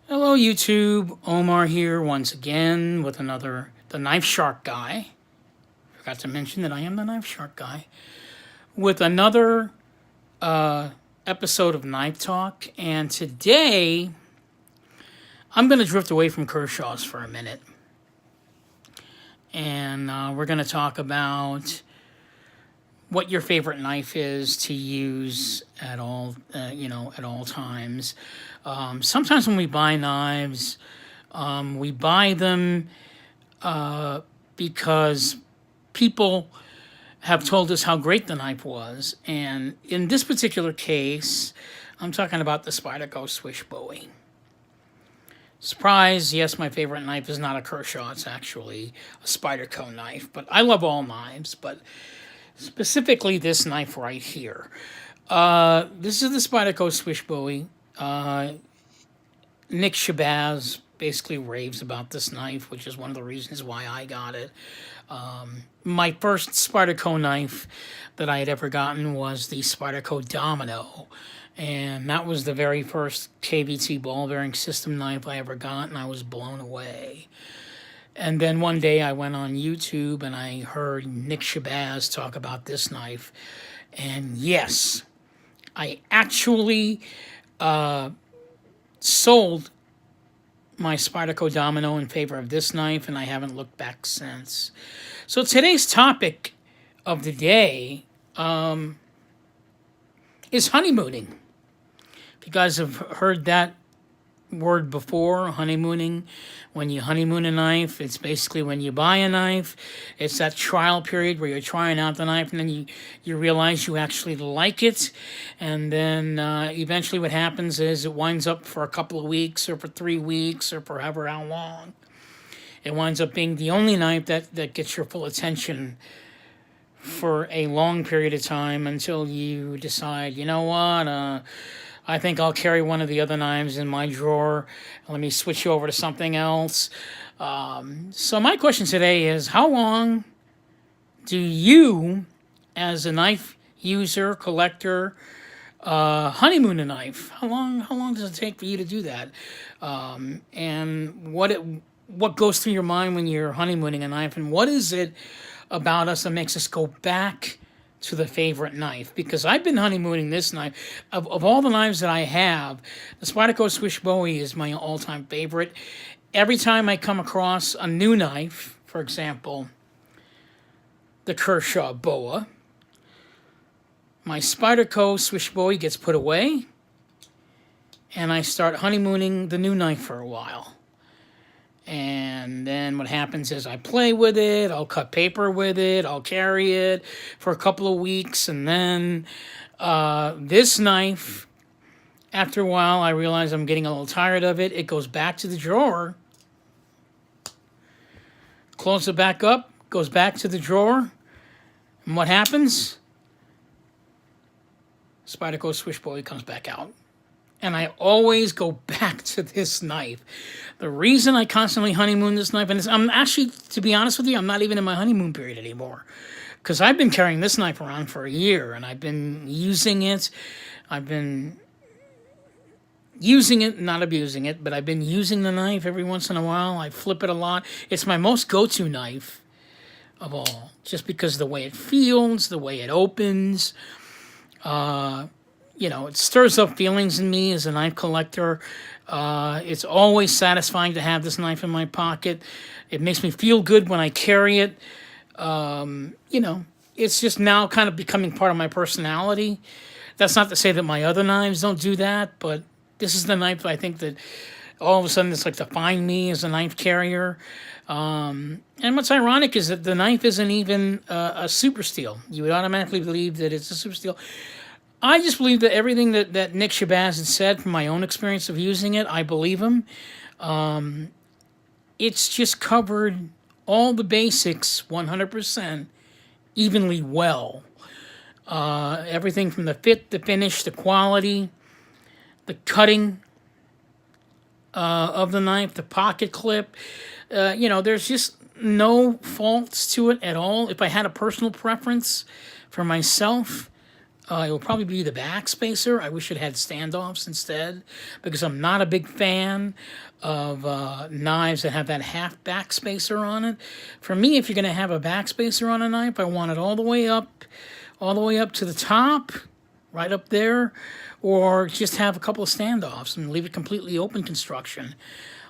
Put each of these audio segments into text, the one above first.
Hello YouTube, Omar here once again with The Knife Shark Guy. Forgot to mention that I am the Knife Shark Guy. With another episode of Knife Talk. And today, I'm going to drift away from Kershaw's for a minute. And we're going to talk about what your favorite knife is to use at all, at all times. Sometimes when we buy knives, we buy them because people have told us how great the knife was. And in this particular case, I'm talking about the Spyderco Swiss Bowie. Surprise, yes, my favorite knife is not a Kershaw, it's actually a Spyderco knife. But I love all knives, but specifically this knife right here. This is the Spyderco Swiss Bowie. Nick Shabazz basically raves about this knife, which is one of the reasons why I got it. My first Spyderco knife that I had ever gotten was the Spyderco Domino. And that was the very first KVT ball bearing system knife I ever got, and I was blown away. And then one day I went on YouTube and I heard Nick Shabazz talk about this knife. And yes, I actually sold my Spyderco Domino in favor of this knife, and I haven't looked back since. So today's topic of the day is honeymooning. If you guys have heard that word before, honeymooning, when you honeymoon a knife, it's basically when you buy a knife, it's that trial period where you're trying out the knife and then you realize you actually like it, and then eventually what happens is it winds up for a couple of weeks or for 3 weeks or for however how long. It winds up being the only knife that gets your full attention for a long period of time until you decide, you know what, I think I'll carry one of the other knives in my drawer. Let me switch over to something else. So my question today is, how long do you, as a knife user, collector, honeymoon a knife? How long does it take for you to do that? And what goes through your mind when you're honeymooning a knife? And what is it about us that makes us go back to the favorite knife? Because I've been honeymooning this knife. Of all the knives that I have, the Spyderco Swiss Bowie is my all-time favorite. Every time I come across a new knife, for example, the Kershaw Boa, my Spyderco Swiss Bowie gets put away, and I start honeymooning the new knife for a while. And then what happens is I play with it, I'll cut paper with it, I'll carry it for a couple of weeks, and then this knife, after a while, I realize I'm getting a little tired of it. It goes back to the drawer, close it back up, goes back to the drawer, and what happens? Spyderco Swiss Bowie comes back out. And I always go back to this knife. The reason I constantly honeymoon this knife, and I'm actually, to be honest with you, I'm not even in my honeymoon period anymore. Because I've been carrying this knife around for a year, and I've been using it. I've been using it, not abusing it, but I've been using the knife every once in a while. I flip it a lot. It's my most go-to knife of all, just because of the way it feels, the way it opens. It stirs up feelings in me as a knife collector. It's always satisfying to have this knife in my pocket. It makes me feel good when I carry it. It's just now kind of becoming part of my personality. That's not to say that my other knives don't do that, but this is the knife I think that all of a sudden it's like defined me as a knife carrier. And what's ironic is that the knife isn't even a super steel. You would automatically believe that it's a super steel. I just believe that everything that Nick Shabazz has said from my own experience of using it, I believe him. It's just covered all the basics 100% evenly well. Everything from the fit, the finish, the quality, the cutting of the knife, the pocket clip. There's just no faults to it at all. If I had a personal preference for myself, It will probably be the back spacer. I wish it had standoffs instead, because I'm not a big fan of knives that have that half back spacer on it. For me, if you're going to have a back spacer on a knife, I want it all the way up to the top, right up there, or just have a couple of standoffs and leave it completely open construction.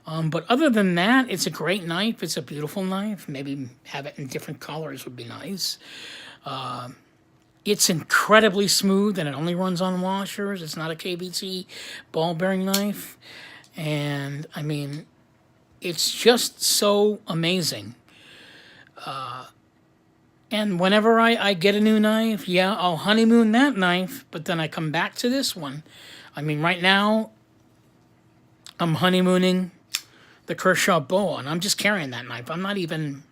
But other than that, it's a great knife. It's a beautiful knife. Maybe have it in different colors would be nice. It's incredibly smooth, and it only runs on washers. It's not a KBT ball bearing knife. And, I mean, it's just so amazing. And whenever I get a new knife, yeah, I'll honeymoon that knife, but then I come back to this one. I mean, right now, I'm honeymooning the Kershaw boa, and I'm just carrying that knife. I'm not even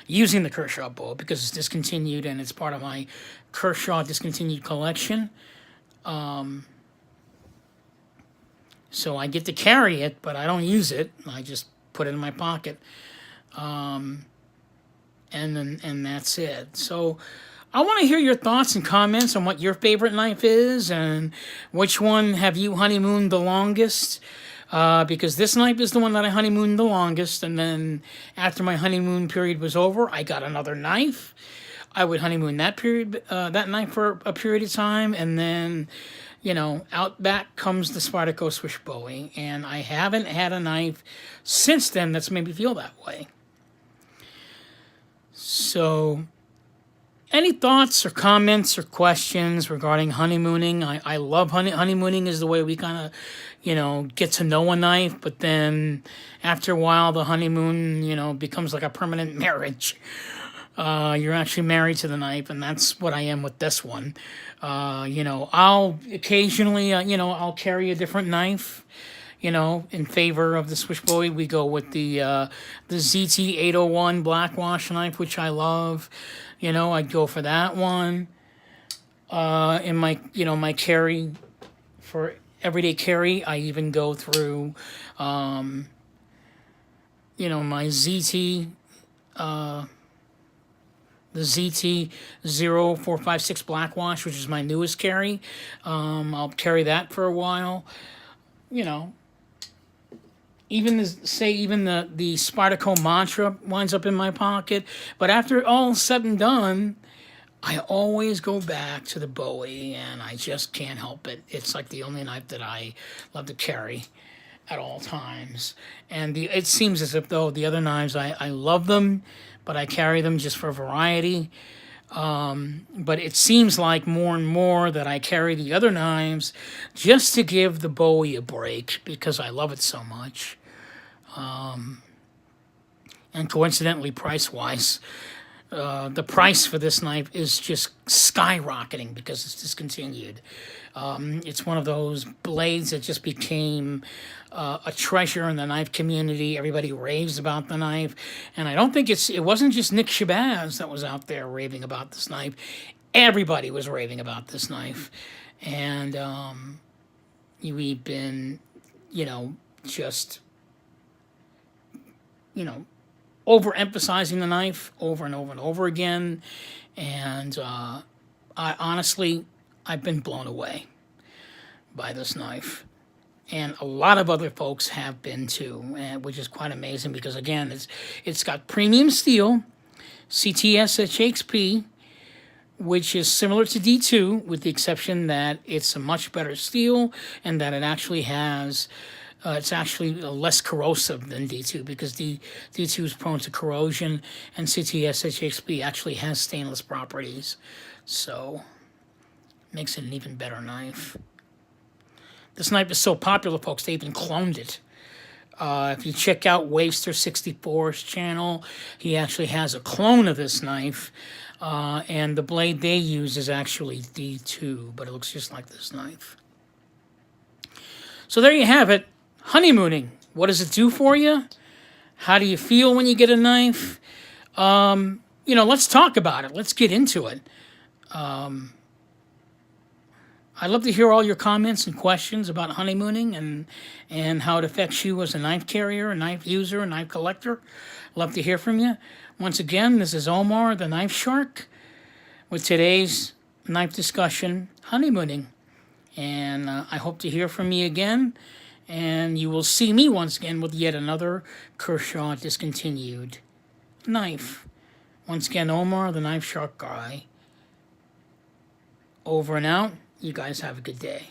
using the Kershaw boa because it's discontinued and it's part of my Kershaw discontinued collection. So I get to carry it, but I don't use it. I just put it in my pocket. And that's it. So I want to hear your thoughts and comments on what your favorite knife is and which one have you honeymooned the longest. Because this knife is the one that I honeymooned the longest, and then after my honeymoon period was over, I got another knife. I would honeymoon that knife for a period of time, and then, you know, out back comes the Spyderco Swiss Bowie, and I haven't had a knife since then that's made me feel that way. So, any thoughts or comments or questions regarding honeymooning? I love honeymooning is the way we kind of, you know, get to know a knife, but then after a while the honeymoon, you know, becomes like a permanent marriage. You're actually married to the knife, and that's what I am with this one. You know, I'll occasionally, you know, I'll carry a different knife. You know, in favor of the Swiss Bowie, we go with the ZT-801 blackwash knife, which I love. You know, I'd go for that one. In my, you know, my carry, for everyday carry, I even go through, you know, my ZT, the ZT-0456 blackwash, which is my newest carry. I'll carry that for a while. You know, even the Spyderco Mantra winds up in my pocket. But after all said and done, I always go back to the Bowie, and I just can't help it. It's like the only knife that I love to carry at all times. And it seems as if, though, the other knives, I love them, but I carry them just for variety. But it seems like more and more that I carry the other knives just to give the Bowie a break because I love it so much. And coincidentally, price-wise, the price for this knife is just skyrocketing because it's discontinued. It's one of those blades that just became a treasure in the knife community. Everybody raves about the knife, and I don't think it wasn't just Nick Shabazz that was out there raving about this knife. Everybody was raving about this knife, and we've been, you know, just, you know, overemphasizing the knife over and over and over again, and I've been blown away by this knife, and a lot of other folks have been too, which is quite amazing because, again, it's got premium steel, CTS HXP, which is similar to D2 with the exception that it's a much better steel and that it actually has it's actually less corrosive than D2 because D2 is prone to corrosion, and CTS HXP actually has stainless properties, so makes it an even better knife. This knife is so popular, folks, they even cloned it. If you check out Wavester64's channel, he actually has a clone of this knife, and the blade they use is actually D2, but it looks just like this knife. So there you have it. Honeymooning. What does it do for you? How do you feel when you get a knife? You know, let's talk about it. Let's get into it. I'd love to hear all your comments and questions about honeymooning and how it affects you as a knife carrier, a knife user, a knife collector. Love to hear from you. Once again, this is Omar, the Knife Shark, with today's knife discussion, honeymooning. And I hope to hear from you again. And you will see me once again with yet another Kershaw Discontinued knife. Once again, Omar, the Knife Shark Guy. Over and out. You guys have a good day.